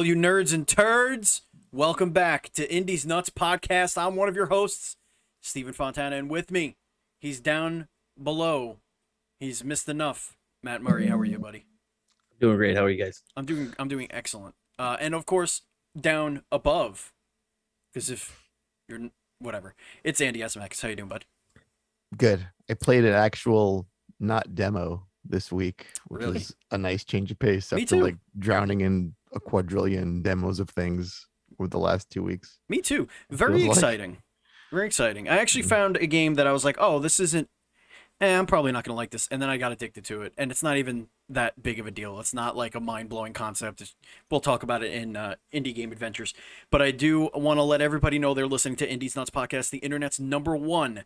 you nerds and turds. Welcome back to Indie's Nutz podcast. I'm one of your hosts, Stephen Fontana, and with me, he's down below. He's missed enough. Matt Murray, how are you, buddy? Doing great. How are you guys? I'm doing excellent. And of course, down above, because if you're whatever, it's Andy SMX. How you doing, bud? Good. I played an actual not demo this week, which Really? was a nice change of pace Me after too. like drowning in a quadrillion demos of things over the last 2 weeks. Me too. Very Feels like- exciting. Very exciting. I actually found a game that I was like, oh, this isn't, I'm probably not going to like this. And then I got addicted to it. And it's not even that big of a deal. It's not like a mind-blowing concept. We'll talk about it in Indie Game Adventures. But I do want to let everybody know they're listening to Indie's Nuts Podcast, the internet's number one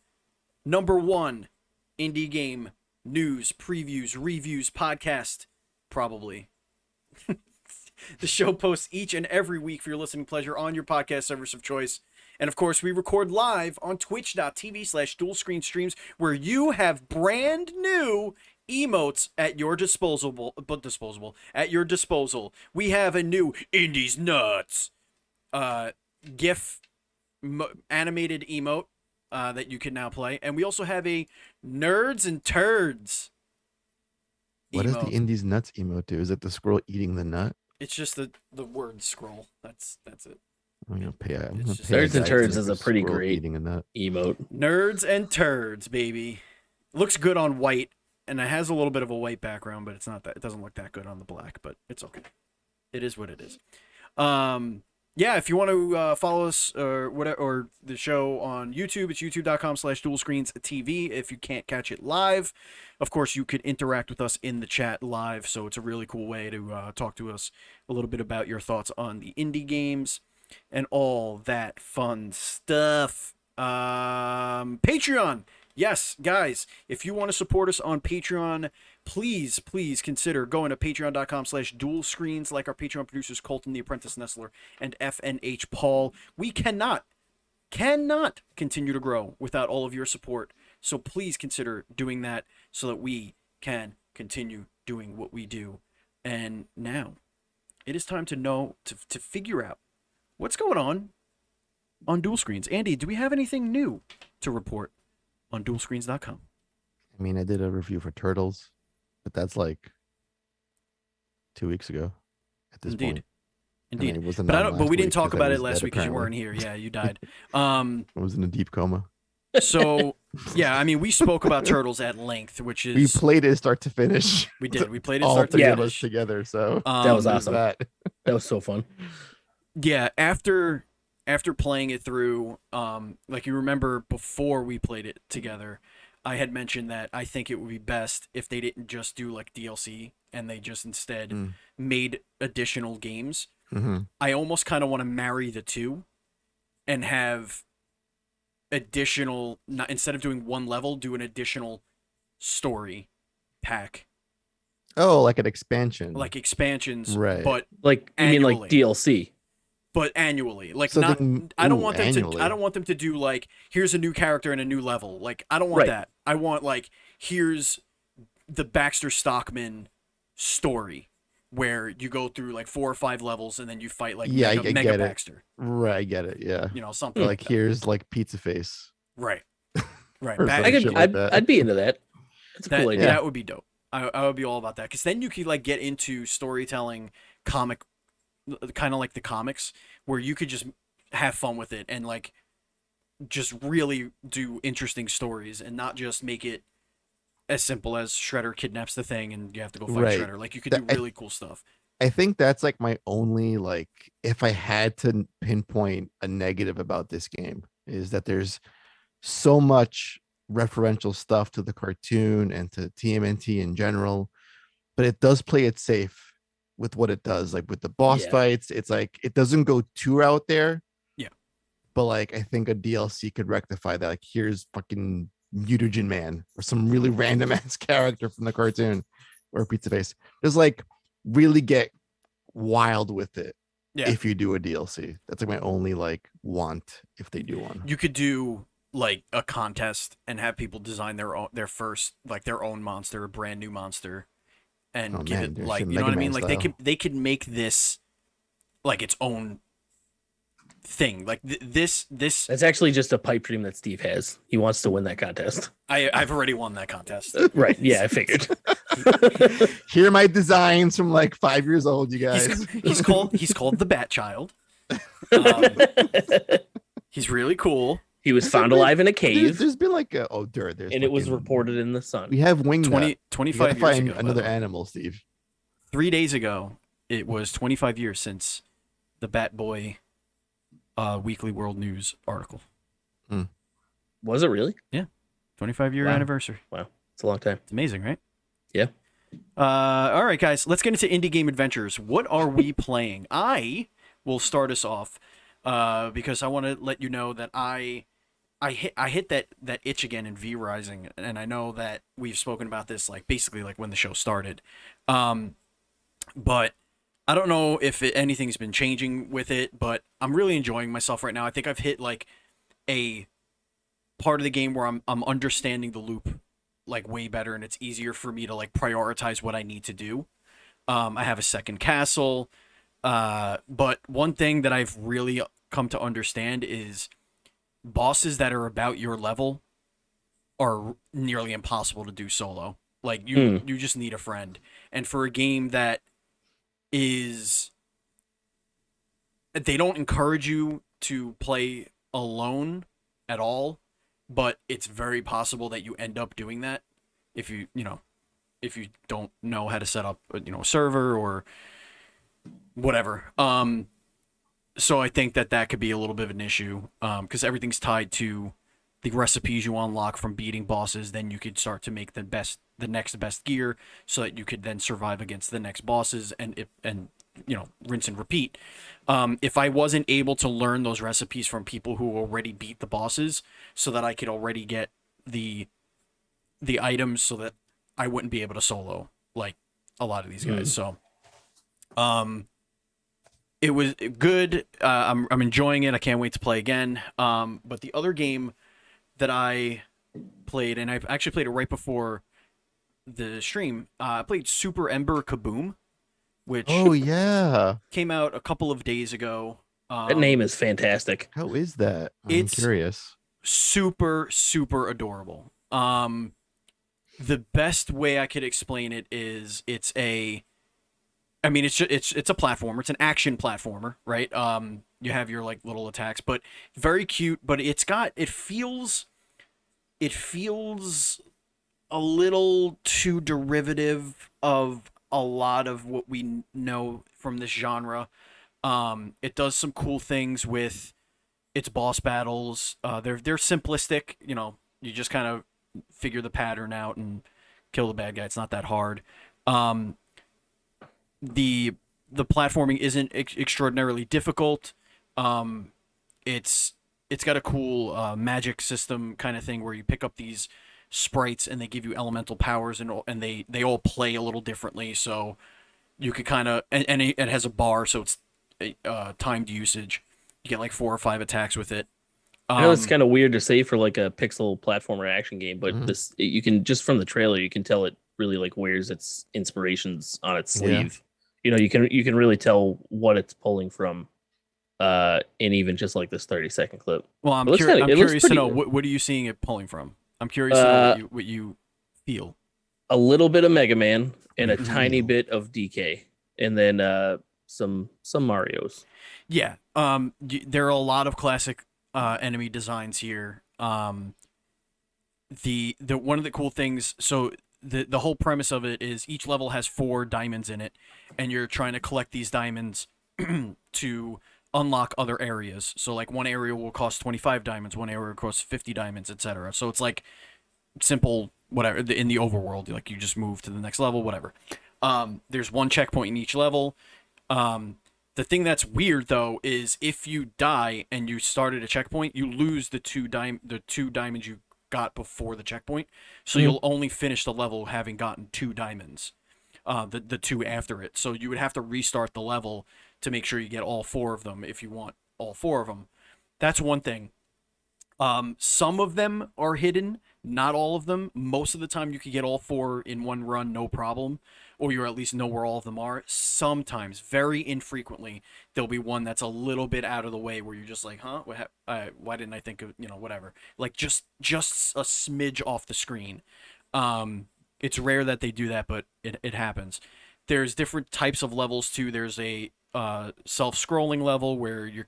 indie game news, previews, reviews, podcast, probably. The show posts each and every week for your listening pleasure on your podcast service of choice. And of course, we record live on twitch.tv/dual-screen-streams, where you have brand new emotes at your disposal. At your disposal. We have a new Indie's Nuts GIF animated emote that you can now play. And we also have a Nerds and Turds What does emote. the Indies Nuts emote do? Is it the squirrel eating the nut? It's just the word scroll. That's it. I'm gonna pay. It's just- Nerds and a Turds guy is a for pretty squirrel great- eating a nut. Emote. Nerds and Turds, baby. Looks good on white, and it has a little bit of a white background, but it's not that. It doesn't look that good on the black, but it's okay. It is what it is. Yeah, if you want to follow us or whatever, or the show on YouTube, it's youtube.com/dualscreens.tv. If you can't catch it live, of course, you could interact with us in the chat live. So it's a really cool way to talk to us a little bit about your thoughts on the indie games and all that fun stuff. Patreon. Yes, guys, if you want to support us on Patreon, please consider going to patreon.com/dualscreens, like our Patreon producers Colton, the Apprentice Nestler, and FNH Paul. We cannot continue to grow without all of your support. So please consider doing that so that we can continue doing what we do. And now it is time to figure out what's going on Dual Screens. Andy, do we have anything new to report on dualscreens.com? I mean, I did a review for Turtles, but that's like 2 weeks ago. At this point, Indeed. And it wasn't But on we last didn't week talk 'cause I about it was last dead, week because you weren't apparently. here. Yeah, you died. I was in a deep coma. So yeah, I mean, we spoke about Turtles at length, which We is played it start to finish. we did. We played it all start to three of us finish. together. So That was Um, awesome. that. That was so fun. Yeah, after playing it through, like you remember before we played it together, I had mentioned that I think it would be best if they didn't just do like DLC and they just instead Mm. made additional games. Mhm. I almost kind of want to marry the two and have additional, not, instead of doing one level, do an additional story pack, Oh, like an expansion. like expansions, Right. but Like you mean Annually. like DLC? annually. Like So not then- I don't ooh, want them annually. to I don't want them to do like here's a new character and a new level. Like I don't want Right. that. I want like here's the Baxter Stockman story where you go through like 4 or 5 levels and then you fight like Yeah, Mega, I Mega get it. Baxter. Right, I get it. Yeah. You know, something Like like here's like Pizza Face. right. Right. Or Back- some I could. shit like I'd, that. I'd be into that. That's a that, cool idea. that would be dope. I would be all about that because then you could like get into storytelling, comic, kind of like the comics, where you could just have fun with it and like just really do interesting stories and not just make it as simple as Shredder kidnaps the Thing and you have to go fight Right. Shredder. Like you could do That- really cool stuff. I think that's like my only like if I had to pinpoint a negative about this game is that there's so much referential stuff to the cartoon and to TMNT in general, but it does play it safe with what it does. Like with the boss Yeah. fights, it's like it doesn't go too out there. Yeah. But like I think a DLC could rectify that. Like here's fucking Mutagen Man or some really random ass character from the cartoon or Pizza Face. Just like really get wild with it. Yeah. If you do a DLC, that's like my only like want if they do one. You could do like a contest and have people design their own monster, a brand new monster, and Oh, give man, it there's like some you know what I Mega mean. Man Like style. they could make this like its own thing. Like this That's actually just a pipe dream that Steve has. He wants to win that contest. I've already won that contest. Right. Yeah, I figured. Here are my designs from like 5 years old, you guys. He's called the Bat Child. He's really cool. He was found alive in a cave, There's been like there's and it was fucking- reported in the sun. We have wing 25 years find ago. another animal, Steve. 3 days ago, it was 25 years since the Bat Boy Weekly World News article. Was it really? 25-year Wow. anniversary. Wow, it's a long time. It's amazing, right? Yeah. All right, guys, let's get into indie game adventures. What are we playing? I will start us off because I want to let you know that I hit that itch again in V Rising, and I know that we've spoken about this like basically like when the show started, but I don't know if anything's been changing with it. But I'm really enjoying myself right now. I think I've hit like a part of the game where I'm understanding the loop like way better, and it's easier for me to like prioritize what I need to do. I have a second castle, but one thing that I've really come to understand is bosses that are about your level are nearly impossible to do solo. Like you just need a friend. And for a game that is, they don't encourage you to play alone at all, but it's very possible that you end up doing that if you don't know how to set up a server or whatever. So I think that could be a little bit of an issue because everything's tied to the recipes you unlock from beating bosses. Then you could start to make the next best gear so that you could then survive against the next bosses and rinse and repeat. If I wasn't able to learn those recipes from people who already beat the bosses so that I could already get the items so that I wouldn't be able to solo like a lot of these guys. So it was good. I'm enjoying it. I can't wait to play again. But the other game that I played, and I've actually played it right before the stream, I played Super Ember Kaboom, which came out a couple of days ago. That name is fantastic. How is that? I'm It's- curious. Super, super adorable. The best way I could explain it is it's a platformer. It's an action platformer, right? You have your like little attacks, but very cute. But it feels a little too derivative of a lot of what we know from this genre. It does some cool things with its boss battles. They're simplistic. You just kind of figure the pattern out and kill the bad guy. It's not that hard. The platforming isn't extraordinarily difficult. It's got a cool magic system kind of thing where you pick up these sprites and they give you elemental powers and they all play a little differently. So you could kind of and it has a bar, so it's timed usage. You get like 4 or 5 attacks with it. I know it's kind of weird to say for like a pixel platformer action game, but Mhm. you can just from the trailer you can tell it really like wears its inspirations on its sleeve. You can really tell what it's pulling from, in even just like this 30-second clip. Well, I'm It looks curious. kinda- I'm it looks curious to know pretty- what are you seeing it pulling from. I'm curious to know what you feel. A little bit of Mega Man and a Mhm. tiny bit of DK, and then some Marios. Yeah. There are a lot of classic enemy designs here. The one of the cool things. So the whole premise of it is each level has 4 diamonds in it, and you're trying to collect these diamonds to unlock other areas. So like one area will cost 25 diamonds, one area will cost 50 diamonds, etc. So it's like simple whatever in the overworld. Like you just move to the next level, whatever. There's one checkpoint in each level. The thing that's weird though is if you die and you started a checkpoint, you lose the two diamonds you got before the checkpoint. So you'll only finish the level having gotten 2 diamonds. The 2 after it. So you would have to restart the level to make sure you get all 4 of them if you want all 4 of them. That's one thing. Some of them are hidden, not all of them. Most of the time you could get all 4 in one run, no problem. or you at least know where all of them are. Sometimes, very infrequently, there'll be one that's a little bit out of the way where you're just like, huh, why didn't I think of, whatever. Like just a smidge off the screen. It's rare that they do that, but it happens. There's different types of levels too. There's a self-scrolling level where you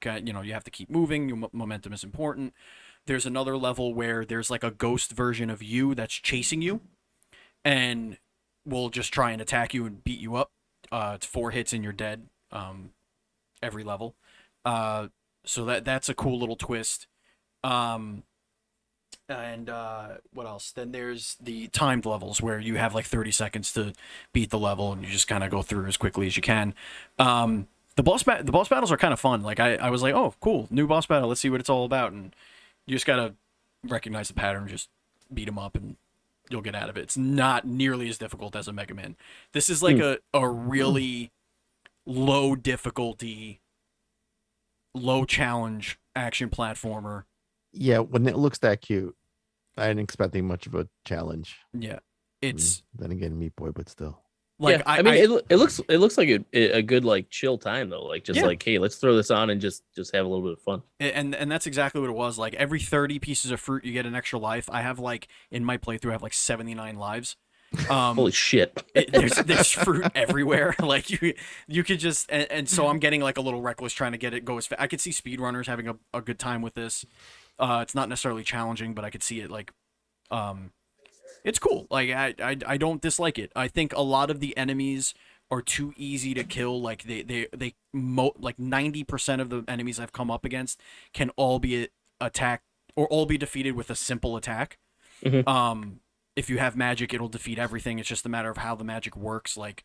have to keep moving. Your momentum is important. There's another level where there's like a ghost version of you that's chasing you, and will just try and attack you and beat you up. It's 4 hits and you're dead. Every level. So that's a cool little twist. And what else? Then there's the timed levels where you have like 30 seconds to beat the level, and you just kind of go through as quickly as you can. The boss battles are kind of fun. Like I was like, oh, cool, new boss battle. Let's see what it's all about. And you just gotta recognize the pattern, just beat them up, and you'll get out of it. It's not nearly as difficult as a Mega Man. This is like a really low difficulty, low challenge action platformer. Yeah, when it looks that cute, I didn't expecting much of a challenge. Yeah, it's then again, Meat Boy, but still. like yeah, I mean, it looks like a good like chill time though. Like just like, hey, let's throw this on and just have a little bit of fun. And that's exactly what it was. Like every 30 pieces of fruit, you get an extra life. I have like in my playthrough, I have like 79 lives. Holy shit! There's fruit everywhere. Like you could just and so I'm getting like a little reckless trying to get it go as fast. I could see speedrunners having a good time with this. It's not necessarily challenging, but I could see it like it's cool. Like I don't dislike it. I think a lot of the enemies are too easy to kill. Like like 90% of the enemies I've come up against can all be attacked or all be defeated with a simple attack. Mm-hmm. If you have magic, it'll defeat everything. It's just a matter of how the magic works. Like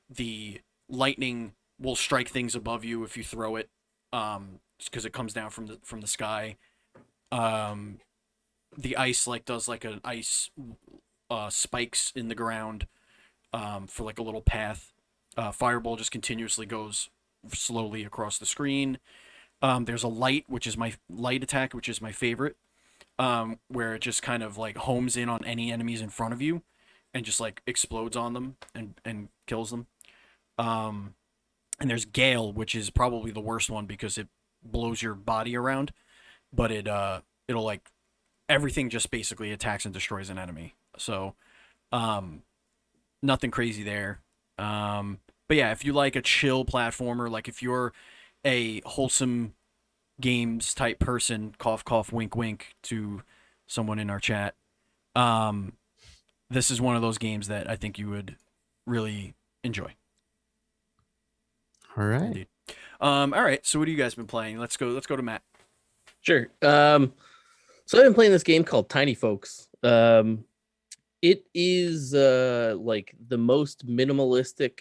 the lightning will strike things above you if you throw it, because it comes down from the sky. The ice like does like an ice spikes in the ground for like a little path. Fireball just continuously goes slowly across the screen. There's a light, which is my light attack, which is my favorite, where it just kind of like homes in on any enemies in front of you and just like explodes on them and kills them. And there's Gale, which is probably the worst one because it blows your body around, but it'll like everything just basically attacks and destroys an enemy. So nothing crazy there. But yeah, if you like a chill platformer, like if you're a wholesome games type person, cough cough wink wink to someone in our chat, this is one of those games that I think you would really enjoy. All right. Indeed. All right, so what have you guys been playing? Let's go to Matt. Sure. So I've been playing this game called Tiny Folks. It is like the most minimalistic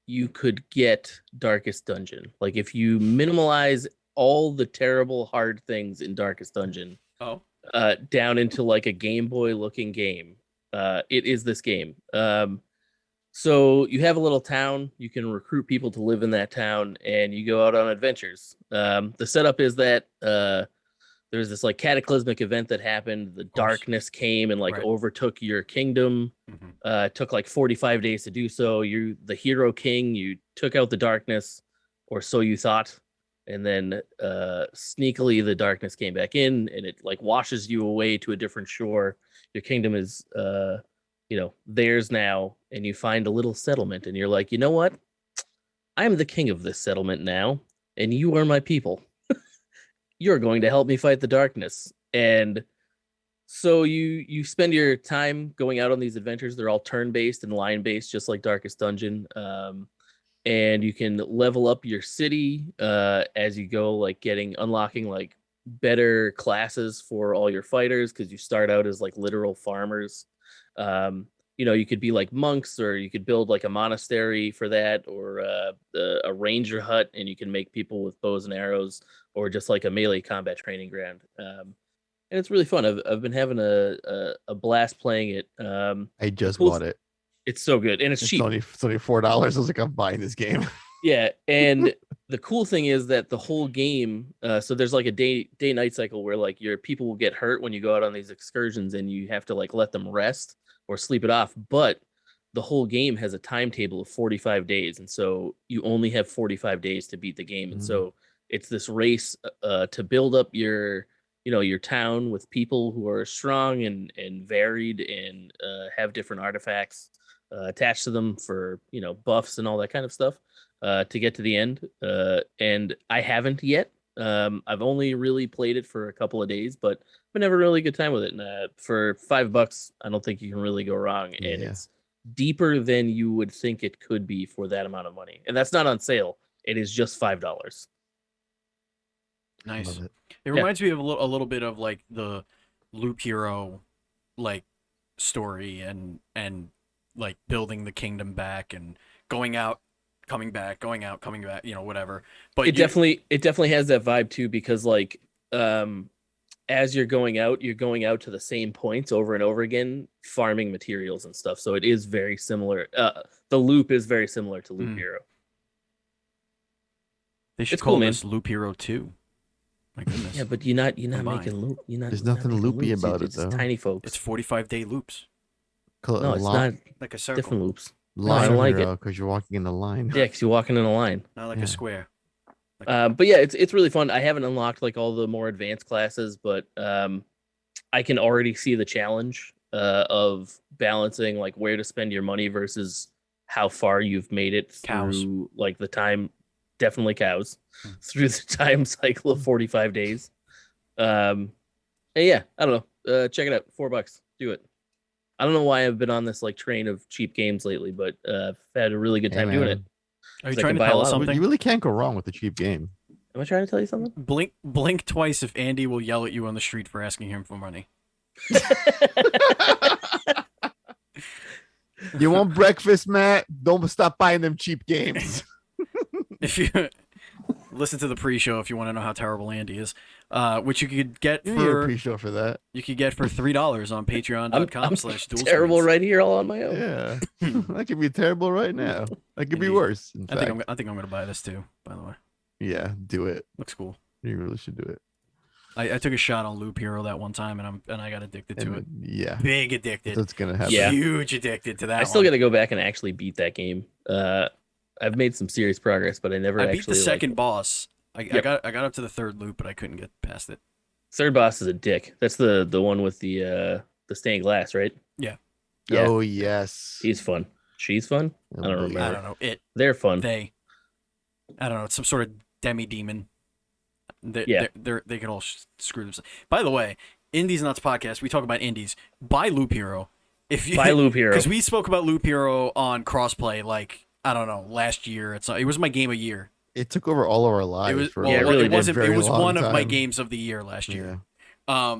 you could get Darkest Dungeon. Like if you minimalize all the terrible hard things in Darkest Dungeon down into like a Game Boy looking game, it is this game. So you have a little town, you can recruit people to live in that town, and you go out on adventures. The setup is that there's this like cataclysmic event that happened. The darkness came and like overtook your kingdom. It took like 45 days to do so. You're the hero king. You took out the darkness, or so you thought. And then sneakily the darkness came back in, and it like washes you away to a different shore. Your kingdom is theirs now, and you find a little settlement, and you're like, you know what? I'm the king of this settlement now, and you are my people. You're going to help me fight the darkness. And so you spend your time going out on these adventures. They're all turn-based and line-based, just like Darkest Dungeon. And you can level up your city as you go, like unlocking like better classes for all your fighters, because you start out as like literal farmers. You could be like monks, or you could build like a monastery for that, or a ranger hut, and you can make people with bows and arrows, or just like a melee combat training ground. And it's really fun. I've been having a blast playing it. I just bought it. It's so good, and it's cheap. It's only $4. I was like, I'm buying this game. Yeah, and the cool thing is that the whole game, so there's like a day-night cycle where like your people will get hurt when you go out on these excursions, and you have to like let them rest or sleep it off. But the whole game has a timetable of 45 days, and so you only have 45 days to beat the game. And so it's this race to build up your your town with people who are strong and varied and have different artifacts attached to them for buffs and all that kind of stuff to get to the end. And I haven't yet. I've only really played it for a couple of days, but I've been having a really good time with it. And for $5, I don't think you can really go wrong. And it's deeper than you would think it could be for that amount of money. And that's not on sale. It is just $5. Nice. It reminds me of a little bit of like the Loop Hero like story and like building the kingdom back and going out, coming back, going out, coming back, whatever. But it definitely has that vibe too, because like as you're going out to the same points over and over again, farming materials and stuff. So it is very similar. The loop is very similar to Loop Hero. They should call this Loop Hero 2. My goodness. Yeah, but you're not making loop. There's nothing loopy about it though. It's tiny folks. It's 45-day loops. No, it's not like a circle. Different loops. Line I don't like it because you're walking in a line. Yeah, because you're walking in a line. Not like a square. But yeah, it's really fun. I haven't unlocked like all the more advanced classes, but I can already see the challenge of balancing like where to spend your money versus how far you've made it through like the time. Definitely cows through the time cycle of 45 days. And yeah, I don't know. Check it out. $4. Do it. I don't know why I've been on this like train of cheap games lately, but I've had a really good time doing it. Are you trying to tell us something? You really can't go wrong with a cheap game. Am I trying to tell you something? Blink twice if Andy will yell at you on the street for asking him for money. You want breakfast, Matt? Don't stop buying them cheap games. If you listen to the pre-show, if you want to know how terrible Andy is, which you could get for pre-show for that, you could get for $3 on Patreon.com/dual. Terrible right here, all on my own. Yeah, that could be terrible right now. That could be worse. I think I'm going to buy this too. By the way. Yeah, do it. Looks cool. You really should do it. I took a shot on Loop Hero that one time, and I got addicted to it. Yeah, big addicted. That's gonna happen. Yeah. Huge addicted to that. I still got to go back and actually beat that game. I've made some serious progress, but I beat the second boss. I got up to the third loop, but I couldn't get past it. Third boss is a dick. That's the one with the stained glass, right? Yeah. Oh yes. He's fun. She's fun. I don't remember. I don't know. They're fun. I don't know. It's some sort of demi demon. They can all screw themselves. By the way, Indies Nuts podcast. We talk about indies. Buy Loop Hero. Buy Loop Hero, because we spoke about Loop Hero on crossplay like. I don't know. Last year, it was my game of year. It took over all of our lives. It was one of my games of the year last year. Yeah.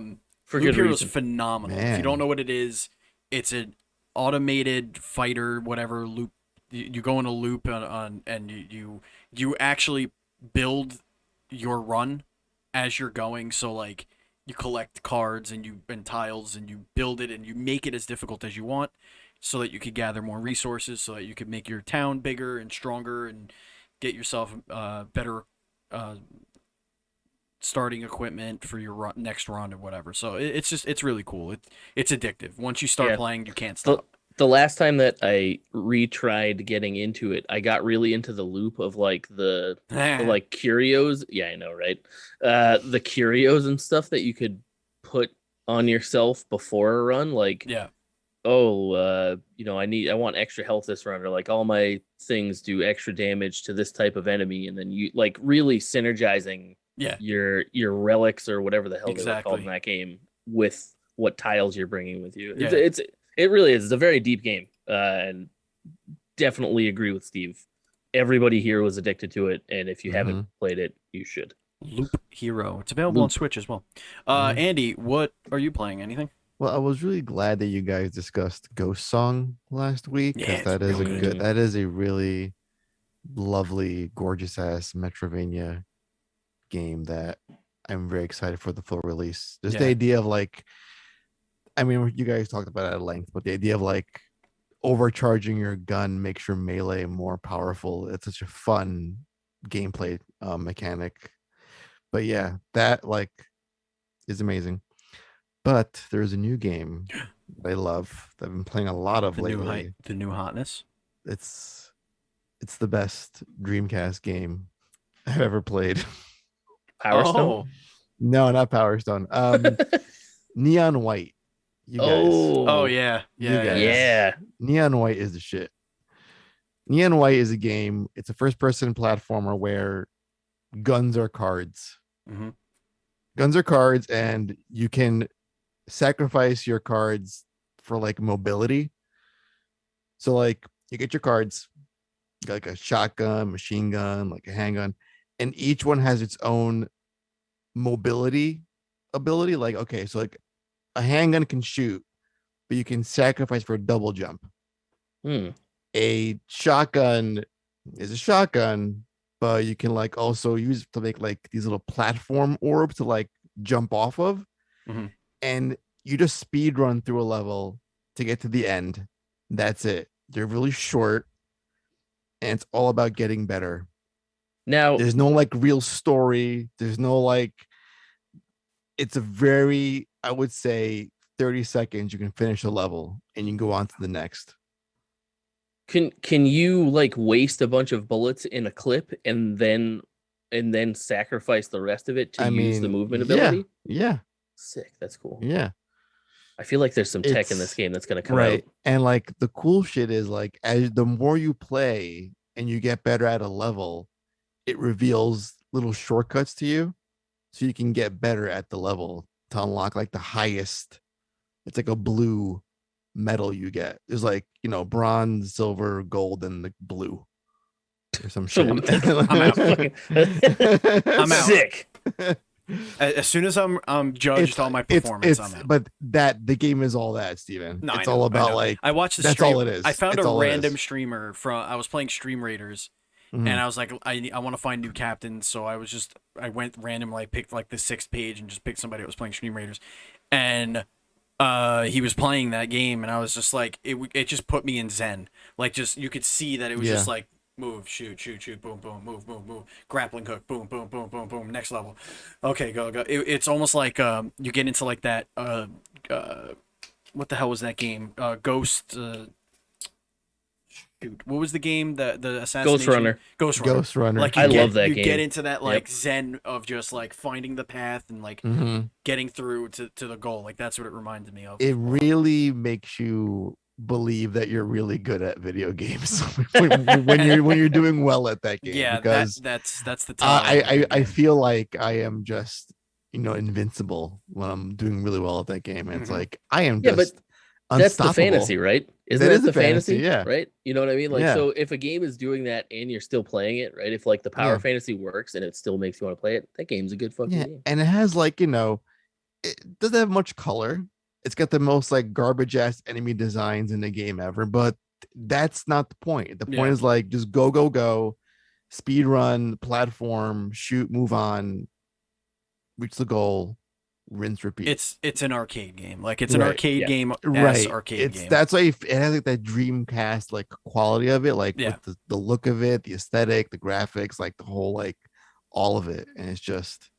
For Loop Hero is phenomenal. Man. If you don't know what it is, it's an automated fighter, whatever loop. You go in a loop and you actually build your run as you're going. So like you collect cards and tiles and you build it and you make it as difficult as you want. So that you could gather more resources, so that you could make your town bigger and stronger and get yourself better starting equipment for your next run or whatever. So it's really cool. It's addictive. Once you start playing, you can't stop. The last time that I retried getting into it, I got really into the loop of like the like curios. Yeah, I know, right? The curios and stuff that you could put on yourself before a run, like I want extra health this run, or like all my things do extra damage to this type of enemy, and then you like really synergizing your relics or whatever the hell they were called in that game with what tiles you're bringing with you. It really is. It's a very deep game, and definitely agree with Steve. Everybody here was addicted to it, and if you haven't played it, you should. Loop Hero. It's available on Switch as well. Andy, what are you playing? Anything? Well, I was really glad that you guys discussed Ghost Song last week, because that is a really lovely, gorgeous ass Metrovania game that I'm very excited for the full release. Just the idea of like, I mean, you guys talked about it at length, but the idea of like overcharging your gun makes your melee more powerful. It's such a fun gameplay mechanic. But yeah, that like is amazing. But there's a new game I love. I've been playing a lot of lately. The new hotness. It's the best Dreamcast game I've ever played. Power Stone. Oh, No, not Power Stone. Neon White. You guys. oh Oh, yeah, You yeah, guys. yeah. yeah. Neon White is the shit. Neon White is a game. It's a first-person platformer where guns are cards. Mm-hmm. Guns are cards, and you can sacrifice your cards for like mobility. So like you get your cards, like a shotgun, machine gun, like a handgun, and each one has its own mobility ability. Like, okay, so like a handgun can shoot, but you can sacrifice for a double jump. Hmm. A shotgun is a shotgun, but you can like also use it to make like these little platform orbs to like jump off of. Mm-hmm. And you just speed run through a level to get to the end. That's it. They're really short, and it's all about getting better. Now, There's no like real story. There's no like, it's a very, I would say 30 seconds, you can finish a level and you can go on to the next. can you like waste a bunch of bullets in a clip and then sacrifice the rest of it to I use the mean, movement yeah, ability? yeah, Sick. That's cool. yeah. I feel like there's some tech in this It's game that's gonna come right. out. And like the cool shit is like, as the more you play and you get better at a level, it reveals little shortcuts to you so you can get better at the level to unlock like the highest. It's like a blue medal you get. There's like, bronze, silver, gold, and the blue or some shit. I'm out. I'm out. Sick. As soon as I'm judged on my it's performance, I'm out. but that the game is all that, Steven. No, It's I know, all I about know. like, I watched the that's stream. all it is. I found It's a all it random is. streamer I was playing Stream Raiders, Mhm. and I was like, I want to find new captains, so I went randomly, I picked like the 6th page and just picked somebody that was playing Stream Raiders, and he was playing that game, and I was just like, it just put me in zen. Like, just you could see that it was just Yeah. like, move, shoot, boom, boom, move, grappling hook, boom, boom, boom, boom, boom, next level. Okay, go. It's almost like you get into like that what the hell was that game? Ghost. Shoot, what was the game? The assassination. Ghost Runner. Ghost Runner. Like I love that you game. get into that like Yep. zen of just like finding the path and like getting through to the goal. Like that's what it reminded me of. It really makes you believe that you're really good at video games when you're doing well at that game. Yeah, Because that's the time. I feel like I am just invincible when I'm doing really well at that game. And it's Mhm. like I am Yeah, but just That's the unstoppable. fantasy, right? Isn't That that is the the fantasy, fantasy? yeah. Right? You know what I mean? Like, Yeah. so if a game is doing that and you're still playing it, right? If like the power Yeah. fantasy works and it still makes you want to play it, that game's a good fucking Yeah, game. and it has like it doesn't have much color. It's got the most like garbage ass enemy designs in the game ever, but that's not the point. The point Yeah. is like just go, speed run, platform, shoot, move on, reach the goal, rinse, repeat. It's an arcade game. Like it's an Right, arcade yeah. game. right. Arcade game. That's why it has like that Dreamcast like quality of it, like Yeah. with the look of it, the aesthetic, the graphics, like the whole like all of it, and it's just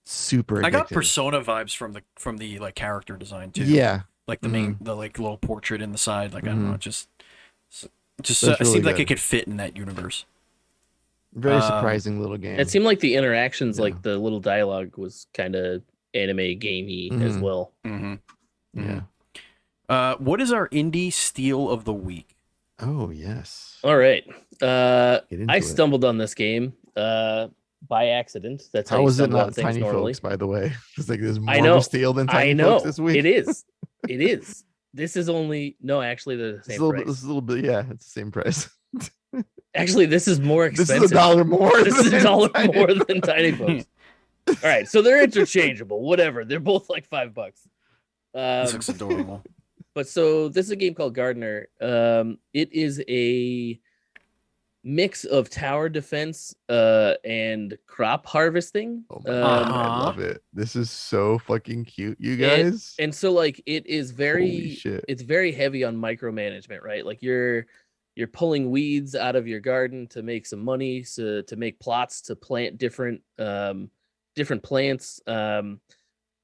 super. I got addictive. Persona vibes from the like character design too. Yeah, Like the main the like little portrait in the side. Like I don't know, just That's it really seemed like good. it could fit in that universe. very Um, surprising little game. It seemed like the interactions, Yeah. like the little dialogue, was kind of anime gamey as Mhm. well. Mm-hmm. Yeah. What is our indie steal of the week? Oh yes. All right. Get into I it. stumbled on this game by accident. That's how How you is it stumble on not things tiny normally. folks? By the way, it's like there's more I of know. a steal than I tiny know. folks this week. It is. It is. This is only actually they're the It's same a little price. bit. This is a little bit. Yeah, it's the same price. Actually, this is more This expensive. is $1 more. This is than $1 Tiny more Folks. than Tiny Folks. All right, so they're interchangeable. Whatever. They're both like $5. This looks adorable. But so this is a game called Guardener. It is a mix of tower defense and crop harvesting. Oh my God, I Uh-huh. love it. This is so fucking cute, you And- guys. And so like it is Holy very shit. it's very heavy on micromanagement, right? Like you're pulling weeds out of your garden to make some money, to make plots to plant different different plants.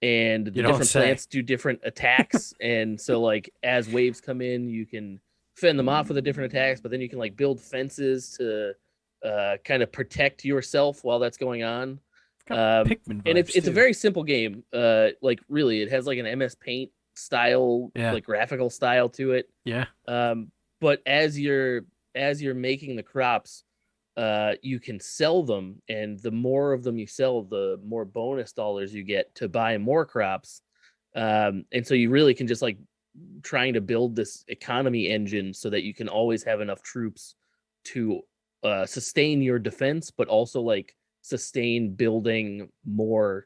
and the You don't different say. plants do different attacks. And so like as waves come in, you can fend them off with the different attacks, but then you can like build fences to kind of protect yourself while that's going on. Got Pikmin And vibes, it's a too. very simple game. Like really, it has like an MS Paint style, Yeah. like graphical style to it. Yeah. But as you're making the crops, you can sell them, and the more of them you sell, the more bonus dollars you get to buy more crops. And so you really can just like trying to build this economy engine so that you can always have enough troops to sustain your defense, but also like sustain building more,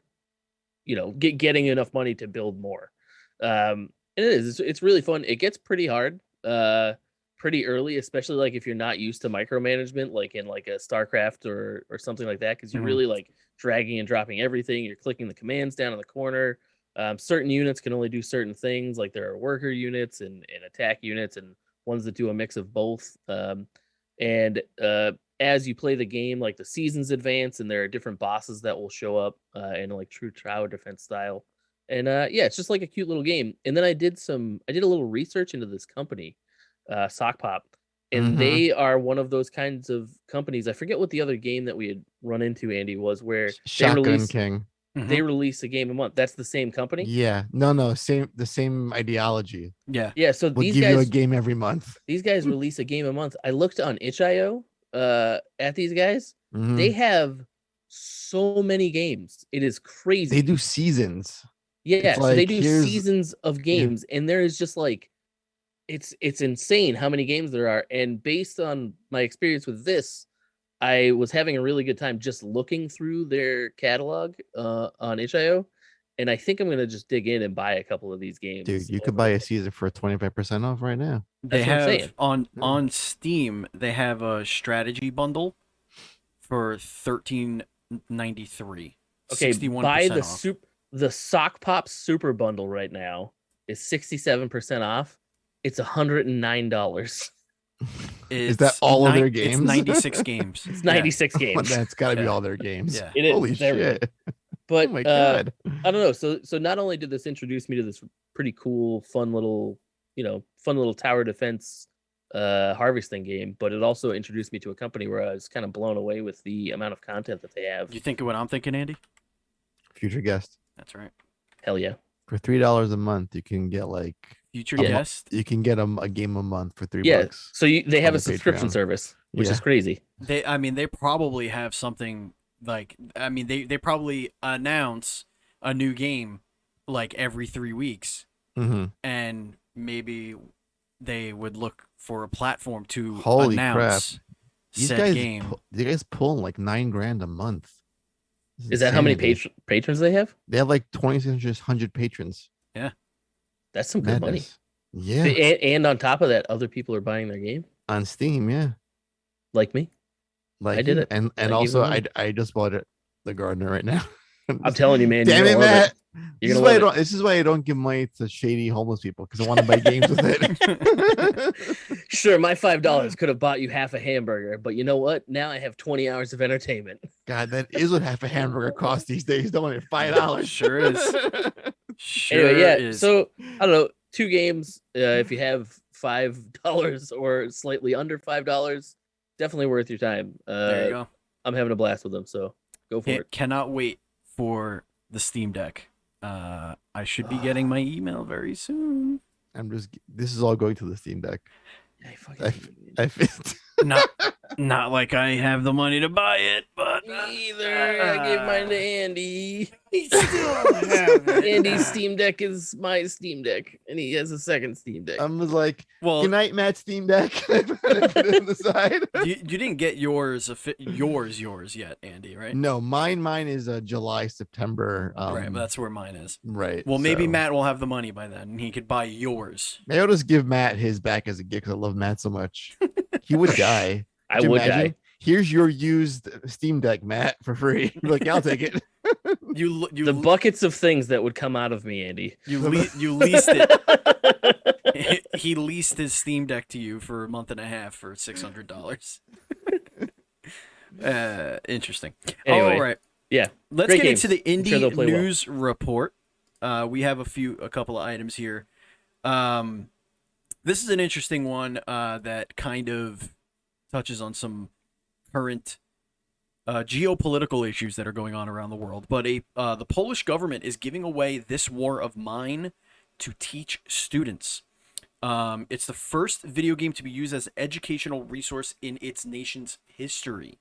getting enough money to build more. It's really fun. It gets pretty hard pretty early, especially like if you're not used to micromanagement, like in like a StarCraft or something like that, because you're really like dragging and dropping everything. You're clicking the commands down in the corner. Certain units can only do certain things, like there are worker units and attack units and ones that do a mix of both. And as you play the game, like the seasons advance and there are different bosses that will show up in like true tower defense style. And yeah, it's just like a cute little game. And then I did a little research into this company, Sock Pop, and they are one of those kinds of companies. I forget what the other game that we had run into, Andy, was, where Shotgun King. they release a game a month. That's the same company? Yeah. No, the same ideology. Yeah. Yeah, so We'll these give guys you a game every month. these guys release a game a month. I looked on itch.io at these guys. Mhm. They have so many games. It is crazy. They do seasons. Yeah, It's so they like, do here's- seasons of games, and there is just like it's insane how many games there are. And based on my experience with this, I was having a really good time just looking through their catalog on itch.io, and I think I'm gonna just dig in and buy a couple of these games. Dude, you could buy a season for 25% off right now. They That's what I'm have saying. on Steam. They have a strategy bundle for $13.93. Okay, 61% buy the off. the Sock Pop Super Bundle right now is 67% off. It's $109. Is that all of their It's games? 96 games. It's 96 games. That's got to be Yeah. all their games. Yeah. It is. Holy It's everything. shit. But Oh my god. I don't know. So not only did this introduce me to this pretty cool, fun little tower defense harvesting game, but it also introduced me to a company where I was kind of blown away with the amount of content that they have. You think of what I'm thinking, Andy? Future guest. That's right. Hell yeah. For $3 a month, you can get like Future Yeah. guest. you can get a game a month for $3. Yeah. So they have on a the subscription Patreon. service, which Yeah. is crazy. They probably have something like, they probably announce a new game like every 3 weeks, Mm-hmm. and maybe they would look for a platform to Holy announce These said guys, game. you guys pulling like $9,000 a month. This Is that how many insanity. patrons they have? They have like 2,600 patrons. That's some good money. Madness. Yeah, And on top of that, other people are buying their game, on Steam. Yeah, like me. like I did you. it. and I gave also them money. I just bought it, the Guardener right now. I'm telling you, man. Damn you're it, gonna love Matt. You're This is gonna why I love don't. This is why I don't give money to shady homeless people, because I want to buy games with it. Sure, my $5 could have bought you half a hamburger, but you know what? Now I have 20 hours of entertainment. God, that is what half a hamburger costs these days, don't it? $5. Sure is. Sure Anyway, yeah. is. So I don't know, 2 games. If you have $5 or slightly under $5, definitely worth your time. there you go. I'm having a blast with them, so go for it. Cannot wait for the Steam Deck. I should be getting my email very soon. This is all going to the Steam Deck. I fucking I fit. Not like I have the money to buy it, but Me either. I gave mine to Andy. I still have it. Andy's Steam Deck is my Steam Deck, and he has a second Steam Deck. I was like, Well, good night, Matt Steam Deck. I put it on the side. you didn't get yours yet, Andy, right? No, mine is July, September. Right, but that's where mine is. Right. Well, maybe so- Matt will have the money by then, and he could buy yours. Maybe I'll just give Matt his back as a gift because I love Matt so much. He would die. I Could you would imagine? die. Here's your used Steam Deck, Matt, for free. You're like, yeah, I'll take it. The buckets of things that would come out of me, Andy. you leased it. He leased his Steam Deck to you for a month and a half for $600. Interesting. Anyway, All right. yeah, Let's great get games. into the I'm sure they'll indie play well. news report. we have a couple of items here. This is an interesting one that kind of touches on some current geopolitical issues that are going on around the world. But the Polish government is giving away This War of Mine to teach students. It's the first video game to be used as an educational resource in its nation's history.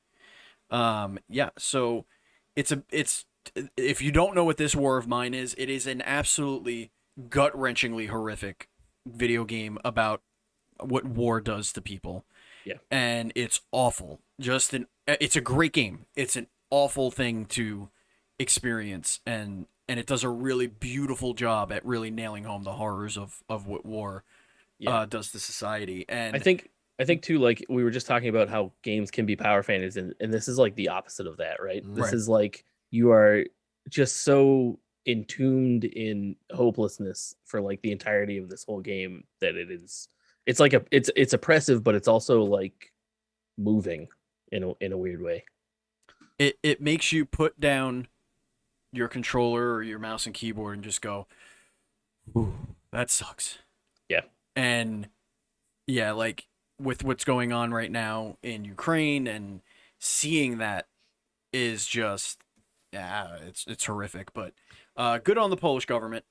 So it's if you don't know what This War of Mine is, it is an absolutely gut-wrenchingly horrific video game about what war does to people. Yeah. And it's awful. It's a great game. It's an awful thing to experience, and it does a really beautiful job at really nailing home the horrors of what war does to society. And I think too, like we were just talking about how games can be power fantasies, and this is like the opposite of that, right? This is like you are just so entombed in hopelessness for like the entirety of this whole game that it's like it's oppressive, but it's also like moving in a weird way. It makes you put down your controller or your mouse and keyboard and just go, ooh, that sucks. Yeah. And yeah, like with what's going on right now in Ukraine, and seeing that is just, it's horrific, but good on the Polish government.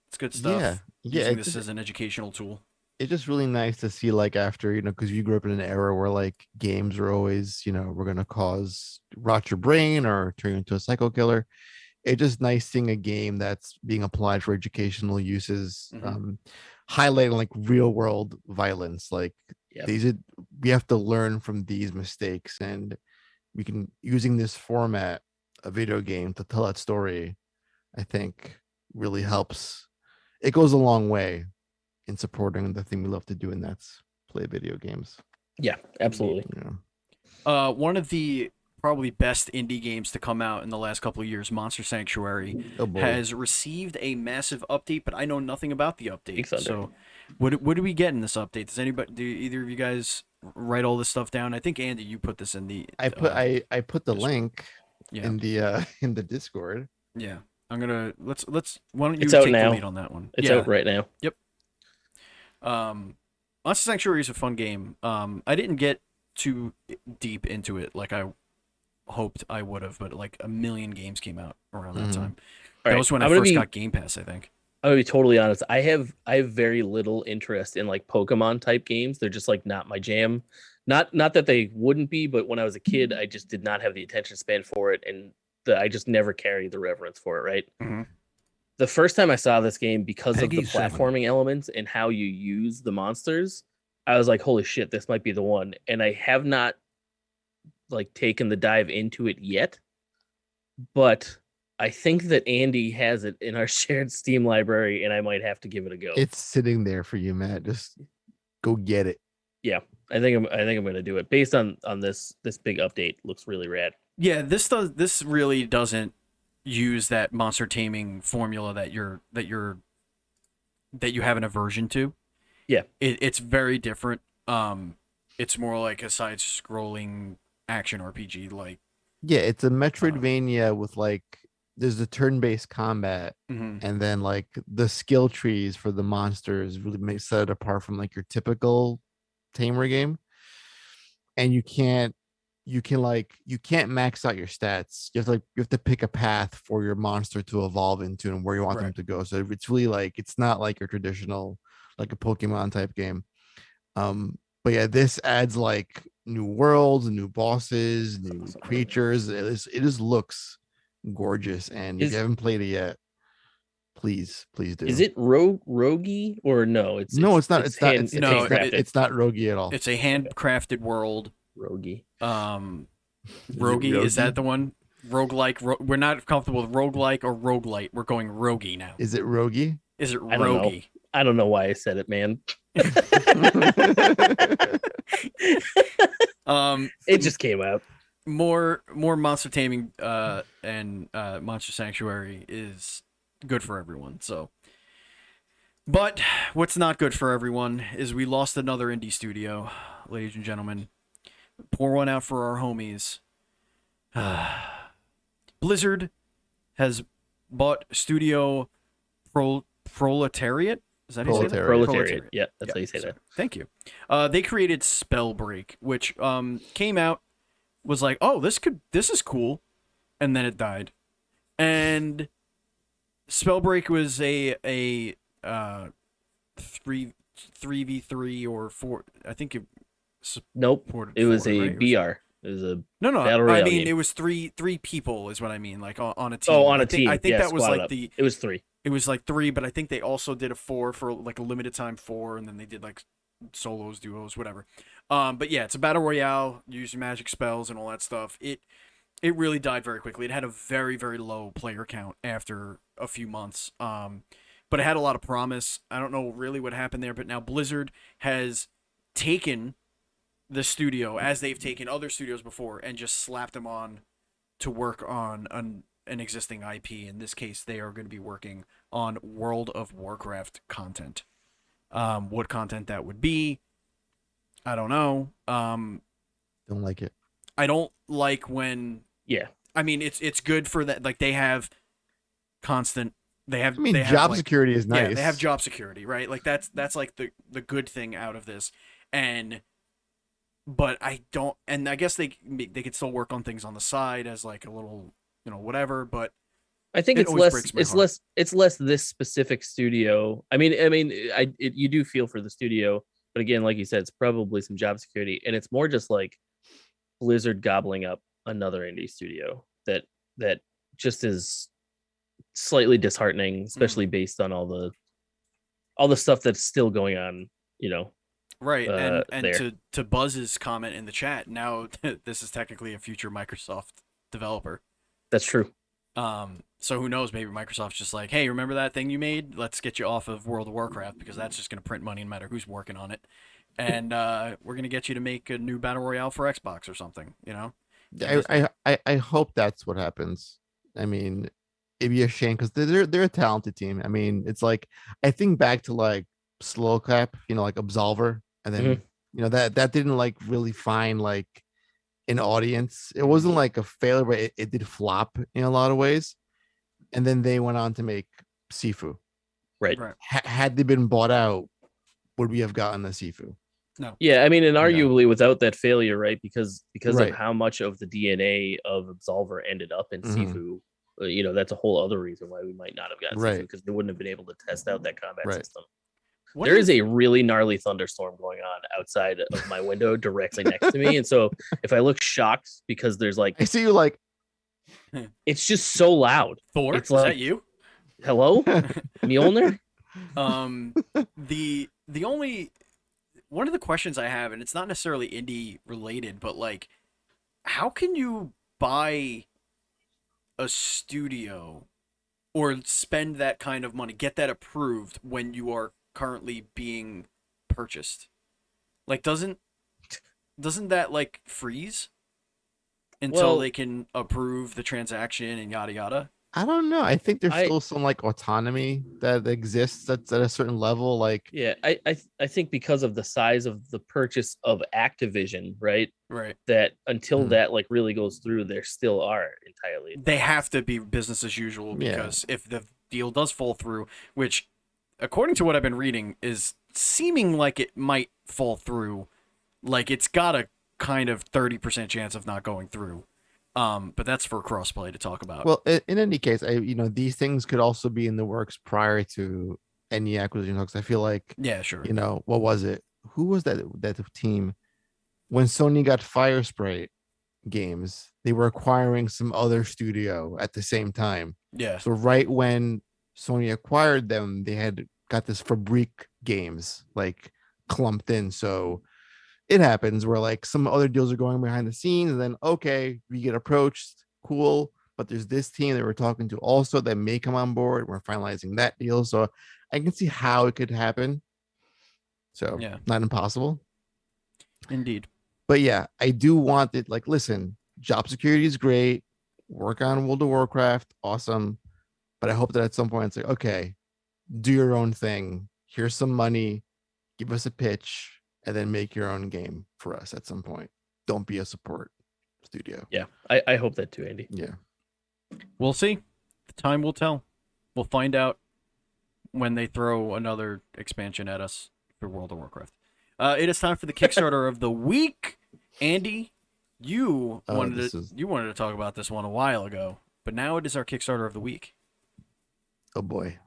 It's good stuff. Using this as an educational tool. It's just really nice to see, like, after, because you grew up in an era where like games were always, we're going to rot your brain or turn you into a psycho killer. It's just nice seeing a game that's being applied for educational uses, highlighting like real world violence. Like we have to learn from these mistakes, and we can, using this format, a video game, to tell that story, I think really helps. It goes a long way in supporting the thing we love to do, and that's play video games. Yeah, absolutely. One of the probably best indie games to come out in the last couple of years, Monster Sanctuary, has received a massive update, but I know nothing about the update. So what do we get in this update? Do either of you guys write all this stuff down? I think Andy, you put this in the I put the link in the Discord. Yeah. I'm gonna let's why don't you take the lead on that one? It's out right now. Yep. Monster Sanctuary is a fun game. I didn't get too deep into it like I hoped I would have, but like a million games came out around that time. That was when I first got Game Pass, I think. I'm gonna be totally honest. I have very little interest in like Pokemon type games. They're just like not my jam. Not that they wouldn't be, but when I was a kid, I just did not have the attention span for it, and I just never carried the reverence for it. Right. The first time I saw this game, because of the platforming elements and how you use the monsters, I was like, holy shit, this might be the one. And I have not like taken the dive into it yet, but I think that Andy has it in our shared Steam library, and I might have to give it a go. It's sitting there for you, Matt. Just go get it. Yeah, I think I'm going to do it based on this big update. Looks really rad. Yeah, this really doesn't use that monster taming formula that you have an aversion to. Yeah, it's very different. It's more like a side-scrolling action RPG. Like, yeah, it's a Metroidvania with like there's the turn-based combat, and then like the skill trees for the monsters really set it apart from like your typical tamer game. And you can't max out your stats. You have to pick a path for your monster to evolve into and where you want them to go. So it's really like, it's not like your traditional, like a Pokemon type game. But yeah, this adds like new worlds, new bosses, new creatures. It just looks gorgeous. And if you haven't played it yet, please do. Is it roguey or no? It's not roguey at all. It's a handcrafted world. Roguey. Roguey, is that the one? Roguelike. We're not comfortable with roguelike or roguelite. We're going roguey now. Is it roguey? Is it roguey? I don't know why I said it, man. It just came out. More monster taming and Monster Sanctuary is good for everyone. So, but what's not good for everyone is we lost another indie studio, ladies and gentlemen. Pour one out for our homies. Blizzard has bought Studio Proletariat. Is that how you say that? Proletariat. Yeah, that's how you say So, that. thank you. They created Spellbreak, which came out, was like, oh, this is cool, and then it died. And Spellbreak was a 3v3 or 4. I think it Nope. supported It was 4, a right? BR. It was a No. battle I royale mean, game. it was three people is what I mean, like on a team. Oh, on a I think, team. I think Yeah, that was squad like up. It was 3. It was like 3, but I think they also did a 4 for like a limited time 4, and then they did like solos, duos, whatever. But yeah, it's a battle royale, using magic spells and all that stuff. It really died very quickly. It had a very, very low player count after a few months. But it had a lot of promise. I don't know really what happened there, but now Blizzard has taken the studio, as they've taken other studios before, and just slapped them on to work on an existing IP. In this case, they are going to be working on World of Warcraft content. What content that would be, I don't know. Don't like it. I don't like when. Yeah. I mean, it's good for that. Like they have constant. They have. I mean, they have, job like, security is nice. Yeah, they have job security, right? Like that's like the good thing out of this, but I don't. And I guess they could still work on things on the side as like a little, whatever. But I think It it's always less. breaks my It's heart. less. It's less this specific studio. You do feel for the studio, but again, like you said, it's probably some job security, and it's more just like Blizzard gobbling up another indie studio that just is slightly disheartening, especially based on all the stuff that's still going on. right. And there. to Buzz's comment in the chat, now this is technically a future Microsoft developer. That's true. So who knows? Maybe Microsoft's just like, hey, remember that thing you made? Let's get you off of World of Warcraft because that's just going to print money no matter who's working on it. And we're going to get you to make a new battle royale for Xbox or something, I hope that's what happens. I mean, it'd be a shame because they're a talented team. I mean, it's like I think back to like Slow Clap, like Absolver, and then that didn't like really find like an audience. It wasn't like a failure, but it did flop in a lot of ways. And then they went on to make Sifu. Right. Had they been bought out, would we have gotten a Sifu? No. Yeah, I mean, and arguably without that failure, right? Because Right. of how much of the DNA of Absolver ended up in Mhm. Sifu, that's a whole other reason why we might not have gotten Sifu, Right. because they wouldn't have been able to test out that combat Right. system. What There if- is a really gnarly thunderstorm going on outside of my window directly next to me, and so if I look shocked because there's like I see you like, it's just so loud. Thor? It's Is that like- you? Hello, Mjolnir? The only one of the questions I have, and it's not necessarily indie related, but like, how can you buy a studio or spend that kind of money, get that approved when you are currently being purchased? Like, doesn't that like freeze until Well- they can approve the transaction and yada yada? I don't know. I think there's I- still some like autonomy that exists that's at a certain level. Like, Yeah, I think because of the size of the purchase of Activision, right? Right. That until Mhm. that like really goes through, there still are entirely. They have to be business as usual Yeah. because if the deal does fall through, which according to what I've been reading is seeming like it might fall through, like it's got a kind of 30% chance of not going through. But that's for crossplay to talk about. well, in any case, these things could also be in the works prior to any acquisition. Because I feel like, yeah, sure. what was it? Who was that team? When Sony got Firespray games, they were acquiring some other studio at the same time. Yeah. So right when Sony acquired them, they had got this Fabrique games like clumped in. So it happens where like some other deals are going behind the scenes, and then okay, we get approached, cool. But there's this team that we're talking to also that may come on board. We're finalizing that deal. So I can see how it could happen. So Yeah. not impossible. Indeed. But yeah, I do want it. Like, listen, job security is great. Work on World of Warcraft, awesome. But I hope that at some point it's like, okay, do your own thing. Here's some money, give us a pitch, and then make your own game for us at some point. Don't be a support studio. Yeah, I hope that too, Andy. Yeah. We'll see. The time will tell. We'll find out when they throw another expansion at us for World of Warcraft. It is time for the Kickstarter of the week. Andy, you wanted to talk about this one a while ago, but now it is our Kickstarter of the week. Oh boy,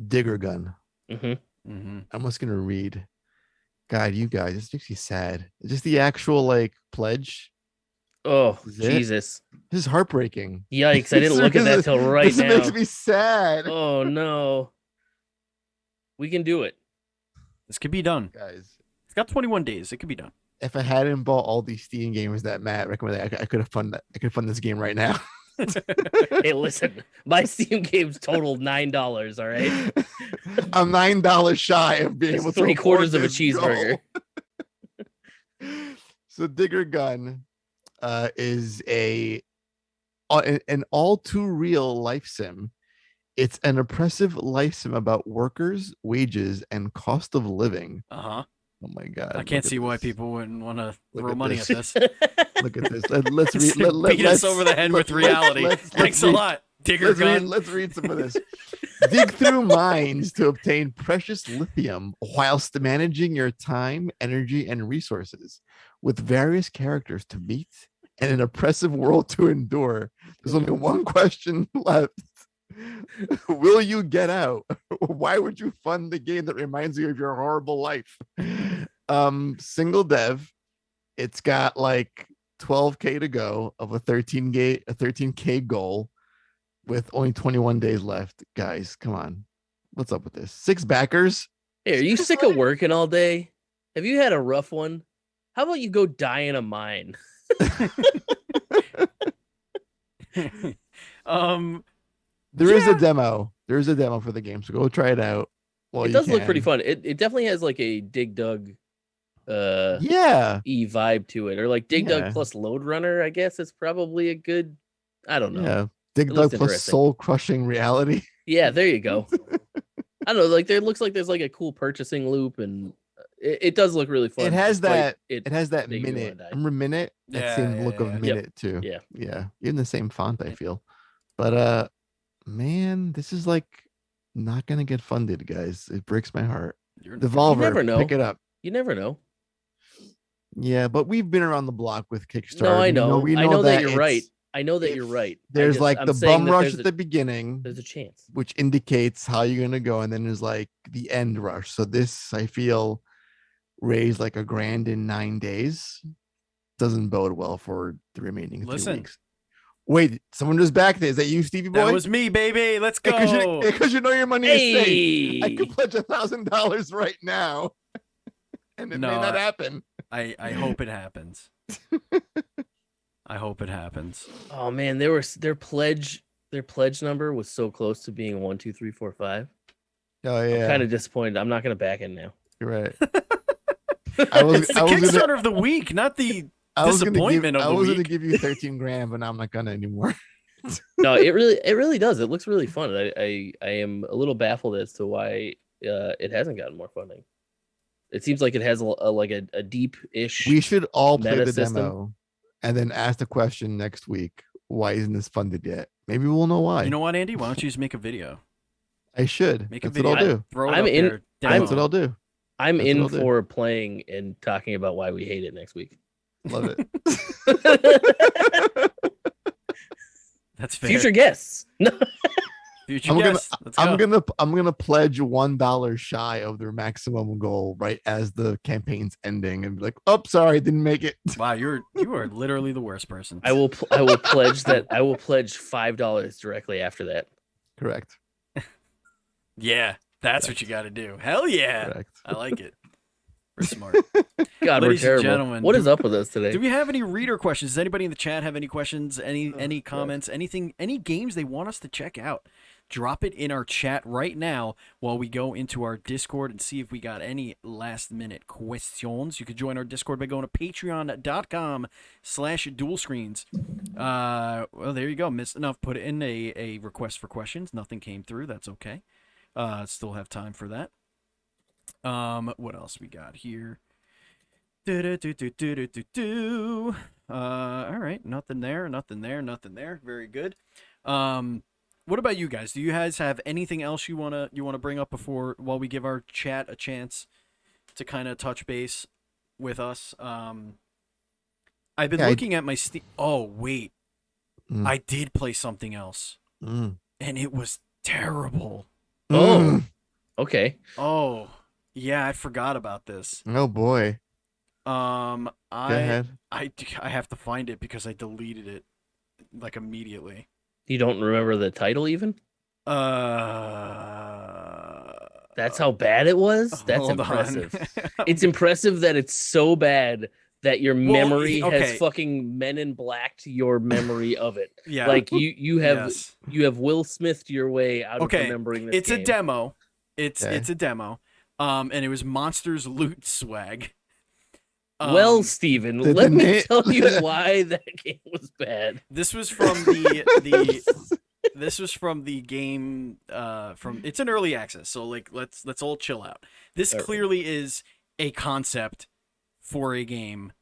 Digger Gun. Mm-hmm. I'm just gonna read. God, you guys, this makes me sad. Just the actual like pledge. Oh, This is Jesus. This is heartbreaking. Yikes. I didn't look at that till right this now. This makes me sad. Oh, no. We can do it. This could be done. Guys, it's got 21 days. It could be done. If I hadn't bought all these Steam games that Matt recommended, I could have funded that. I could fund this game right now. Hey, listen, my Steam games totaled $9, all right? I'm $9 shy of being able to afford 3/4 of a this cheeseburger. So Digger Gun is an all too real life sim. It's an oppressive life sim about workers, wages, and cost of living. Uh-huh. Oh my God. I can't see why people wouldn't want to throw money at this. Look at this. Let's read. Beat us over the head with reality. Thanks a lot, Digger Gun. Let's read some of this. Dig through mines to obtain precious lithium whilst managing your time, energy, and resources with various characters to meet and an oppressive world to endure. There's only one question left. Will you get out? Why would you fund the game that reminds you of your horrible life? Single dev. It's got like 12K to go of a 13K goal with only 21 days left. Guys, come on. What's up with this? 6 backers? Hey, are you sick of working all day? Have you had a rough one? How about you go die in a mine? There is a demo. There is a demo for the game, so go try it out. It does look pretty fun. It definitely has like a Dig Dug vibe to it, or like Dig Dug plus Load Runner. I guess it's probably a good, I don't know. Yeah, Dig Dug plus soul crushing reality. Yeah, there you go. I don't know, like there looks like there's like a cool purchasing loop, and it does look really fun. It has that. It has that minute. Remember minute? That same look of minute too. Yeah. Even the same font, I feel. But man, this is like not gonna get funded, guys. It breaks my heart. Devolver, you never know. Pick it up. You never know. Yeah, but we've been around the block with Kickstarter. No, I know. We I know that you're right. I know that you're right. There's like the bum rush at the beginning. There's a chance. Which indicates how you're gonna go, and then there's like the end rush. So this, I feel, raised like $1,000 in 9 days. Doesn't bode well for the remaining 3 weeks. Wait, someone just backed it. Is that you, Stevie Boy? That was me, baby. Let's go. Because you know your money is safe. I could pledge $1,000 right now, and it may not happen. I hope it happens. I hope it happens. Oh man, their pledge number was so close to being 1, 2, 3, 4, 5. Oh yeah, I'm kind of disappointed. I'm not gonna back in now. You're right. It's the Kickstarter of the week, not the disappointment of the week. I was gonna give you $13,000, but now I'm not gonna anymore. No, it really does. It looks really fun. I am a little baffled as to why it hasn't gotten more funding. It seems like it has a deep-ish. We should all play the system. demo and then ask the question next week. Why isn't this funded yet? Maybe we'll know why. You know what, Andy? Why don't you just make a video? I should. Make a video. What I'll do. Throw it up there. That's what I'll do. I'm in for playing and talking about why we hate it next week. Love it. That's fair. Future guests. I'm gonna pledge $1 shy of their maximum goal right as the campaign's ending and be like, oh, sorry, didn't make it. Wow, you are literally the worst person. I will pledge that. I will pledge $5 directly after that. Correct. Yeah, that's what you got to do. Hell yeah. Correct. I like it. We're smart. God, Ladies we're terrible. and gentlemen, what is up with us today? Do we have any reader questions? Does anybody in the chat have any questions? Any comments? Anything? Any games they want us to check out? Drop it in our chat right now while we go into our Discord and see if we got any last-minute questions. You can join our Discord by going to patreon.com/dualscreens. Well, there you go. Missed enough. Put in a request for questions. Nothing came through. That's okay. Still have time for that. What else we got here? All right, nothing there. Very good. What about you guys? Do you guys have anything else you wanna bring up while we give our chat a chance to kind of touch base with us? I've been Yeah, looking at my Steam. Oh wait, Mm. I did play something else, Mm. and it was terrible. Oh, okay. Oh yeah, I forgot about this. Oh boy. Um, Go I ahead. I have to find it because I deleted it like immediately. You don't remember the title even? Uh, That's how bad it was? That's hold on. impressive. It's impressive that it's so bad that your Well, memory has okay. fucking Men in Blacked your memory of it. Yeah. Like you have Yes. you have Will Smithed your way out Okay, of remembering this It's game. a demo. It's Okay. it's a demo. And it was Monsters Loot Swag. Well, Steven, the let me na- tell you why that game was bad. This was from the this was from the game from it's an early access, so like let's all chill out. This All right. clearly is a concept for a game,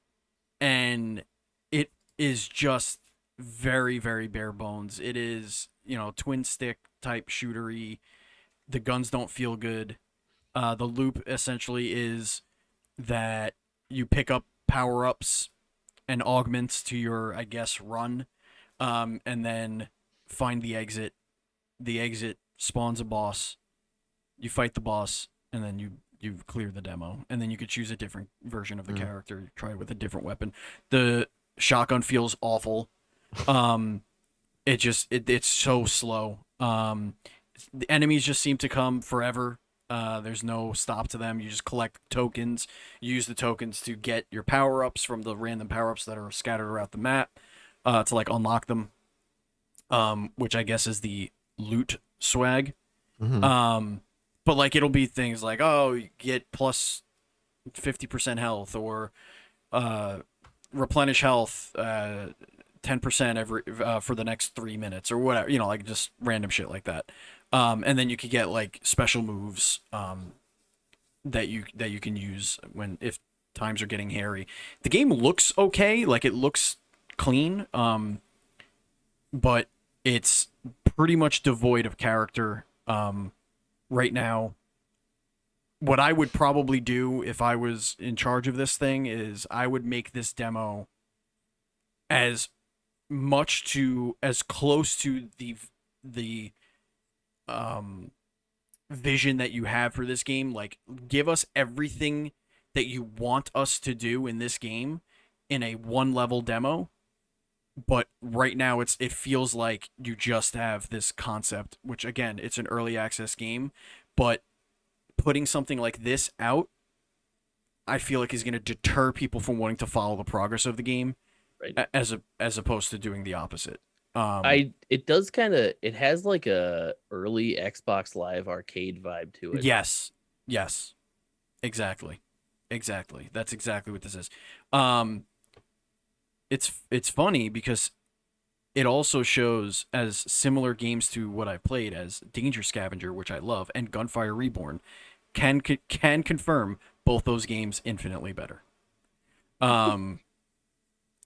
and it is just very, very bare bones. It is, twin stick type shootery. The guns don't feel good. The loop essentially is that you pick up power ups and augments to your, I guess, run, and then find the exit. The exit spawns a boss. You fight the boss, and then you clear the demo, and then you could choose a different version of the character. Try it with a different weapon. The shotgun feels awful. It's so slow. The enemies just seem to come forever. There's no stop to them. You just collect tokens. You use the tokens to get your power ups from the random power ups that are scattered around the map, to like unlock them. Which I guess is the loot swag. Mhm. But like it'll be things like, oh, you get plus 50% health, or replenish health 10% every for the next 3 minutes, or whatever, like just random shit like that. And then you could get like special moves that you can use if times are getting hairy. The game looks okay, like it looks clean, but it's pretty much devoid of character right now. What I would probably do if I was in charge of this thing is I would make this demo as close to the vision that you have for this game. Like, give us everything that you want us to do in this game in a one level demo. But right now it feels like you just have this concept, which again, it's an early access game, but putting something like this out, I feel like is going to deter people from wanting to follow the progress of the game, Right. as opposed to doing the opposite. It has like a early Xbox Live Arcade vibe to it. Yes, exactly. That's exactly what this is. It's funny because it also shows as similar games to what I've played as Danger Scavenger, which I love, and Gunfire Reborn, can confirm both those games infinitely better.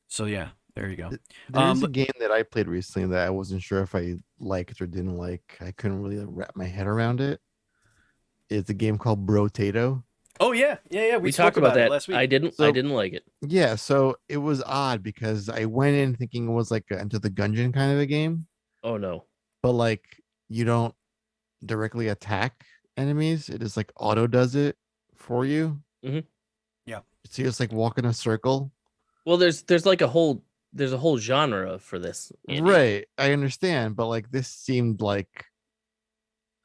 So yeah, there you go. There's a game that I played recently that I wasn't sure if I liked or didn't like. I couldn't really wrap my head around it. It's a game called Brotato. Oh yeah. We talked about that last week. I didn't like it. Yeah, so it was odd because I went in thinking it was like a Enter the Gungeon kind of a game, Oh no. but like you don't directly attack enemies. It just like auto does it for you. Mhm. Yeah. So you just like walk in a circle. Well, there's a whole genre for this. Andy. Right. I understand, but like this seemed like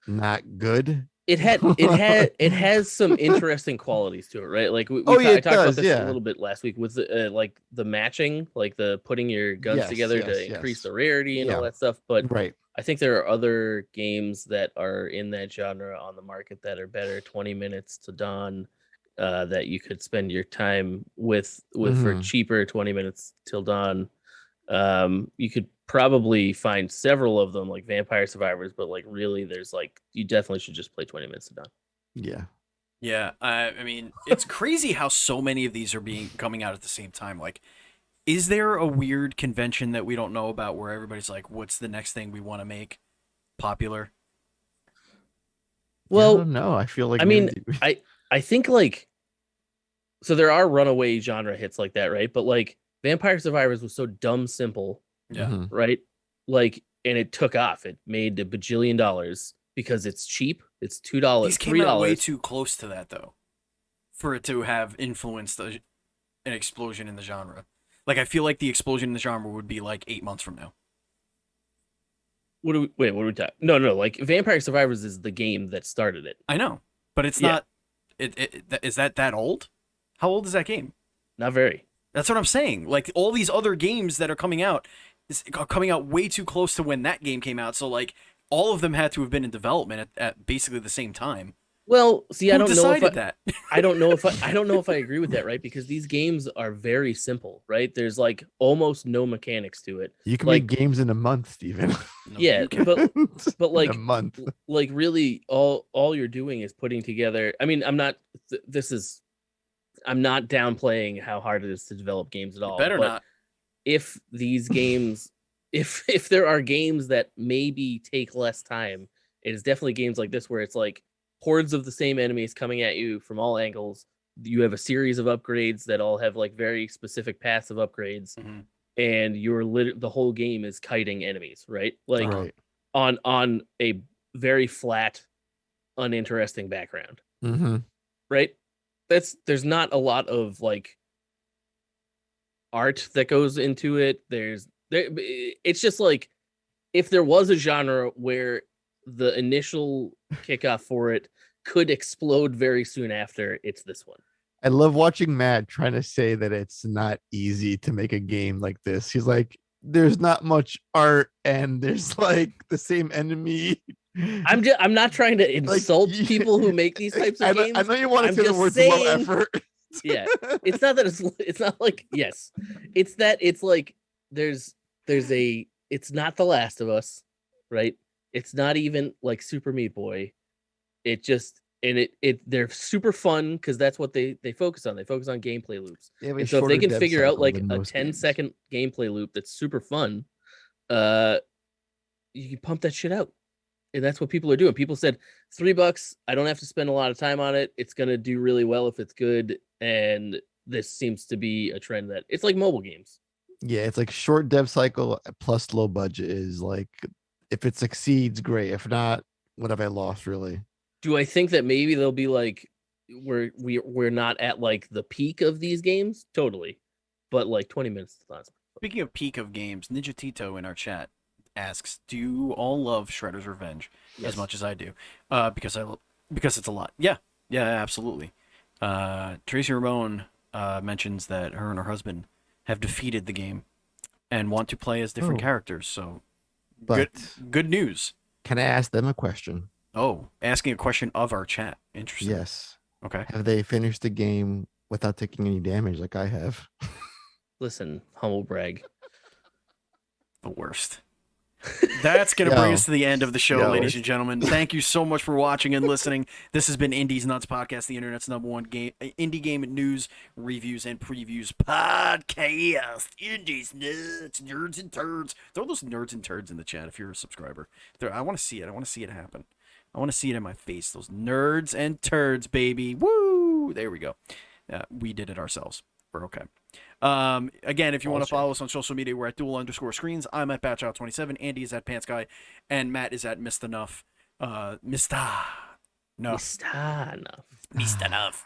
not good. It has some interesting qualities to it, right? Like we Oh, yeah, I it talked about does, this yeah. a little bit last week with like the matching, like the putting your guns Yes, together to yes, increase yes. the rarity and all Yeah. that stuff. But Right. I think there are other games that are in that genre on the market that are better. 20 minutes to dawn, that you could spend your time with for Mhm. cheaper. 20 minutes till dawn. You could probably find several of them, like Vampire Survivors, but like really, there's like you definitely should just play 20 minutes to dawn. Yeah. Yeah, I mean, it's crazy how so many of these are coming out at the same time. Like, is there a weird convention that we don't know about where everybody's like, "What's the next thing we want to make?" popular. I Well, don't know. I feel like I mean, maybe- I think like so there are runaway genre hits like that, right? But like Vampire Survivors was so dumb simple, Yeah. Mhm. right? Like, and it took off. It made a bajillion dollars because it's cheap. It's $2, These came out way $3. too close to that though, for it to have influenced an explosion in the genre. Like I feel like the explosion in the genre would be like 8 months from now. What are we talking? No, like Vampire Survivors is the game that started it. I know, but it's Yeah. not. Is that old? How old is that game? Not very. That's what I'm saying. Like all these other games that are coming out are coming out way too close to when that game came out. So like all of them had to have been in development at basically the same time. Well, see, I Who don't know if decided that? I don't know if I agree with that, right? Because these games are very simple, right? There's like almost no mechanics to it. You can like- make games in a month, Steven. No, Yeah, you can't. but In like a month. like really all you're doing is putting together. I mean, I'm not downplaying how hard it is to develop games at all. Better but not. if these games if there are games that maybe take less time, it is definitely games like this where it's like hordes of the same enemies coming at you from all angles. You have a series of upgrades that all have like very specific paths of upgrades, Mhm. and the whole game is kiting enemies, right? Like Right. on a very flat, uninteresting background, Mm-hmm. right? There's not a lot of like art that goes into it. It's just like if there was a genre where the initial kickoff for it could explode very soon after, it's this one. I love watching Matt trying to say that it's not easy to make a game like this. He's like, there's not much art and there's like the same enemy. I'm not trying to insult you- people who make these types of games. I know you want to I'm say the just words low saying- effort. Yeah. It's not that it's not like yes. It's that it's like there's it's not The Last of Us, right? It's not even like Super Meat Boy. It just and they're super fun because that's what they focus on. They focus on gameplay loops. They have a And so if they shorter can dev figure out cycle like than a most 10-second games. gameplay loop that's super fun, you can pump that shit out. And that's what people are doing. People said $3, I don't have to spend a lot of time on it. It's gonna do really well if it's good. And this seems to be a trend that it's like mobile games. Yeah, it's like short dev cycle plus low budget is like if it succeeds, great. If not, what have I lost really? Do I think that maybe they'll be like we're not at like the peak of these games? Totally. But like 20 minutes is not. Speaking of peak of games, Ninja Tito in our chat asks, "Do you all love Shredder's Revenge Yes. as much as I do?" Because it's a lot. Yeah, absolutely. Tracy Ramone mentions that her and her husband have defeated the game and want to play as different Oh. characters. So But good news. can I ask them a question? Oh, asking a question of our chat. Interesting. Yes. Okay. Have they finished the game without taking any damage like I have? Listen, humble brag. The worst. That's going to bring Yo. us to the end of the show, Yo, ladies it's- and gentlemen. Thank you so much for watching and listening. This has been Indie's Nuts Podcast, the internet's #1 game, indie game news, reviews, and previews podcast. Indie's Nuts, nerds and turds. Throw those nerds and turds in the chat if you're a subscriber. I want to see it. I want to see it happen. I want to see it in my face. Those nerds and turds, baby. Woo! There we go. We did it ourselves. We're okay. Again, if you want to follow us on social media, we're at dual_screens. I'm at Batchout27. Andy is at PantsGuy, and Matt is at Mist Enough. Mista. No. Mist Enough.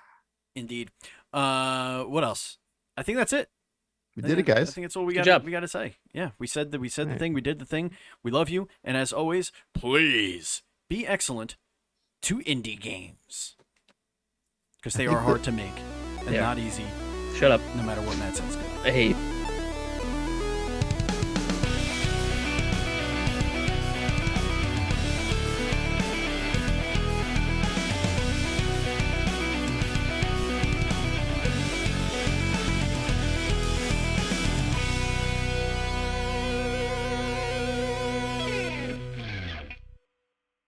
Indeed. What else? I think that's it. We did it, guys. I think that's all we Good got. job. We got to say. Yeah, we said that. We said the Right. thing. We did the thing. We love you, and as always, please be excellent to indie games because they are hard to make and They are. not easy. Shut up. No matter what Matt says. I hate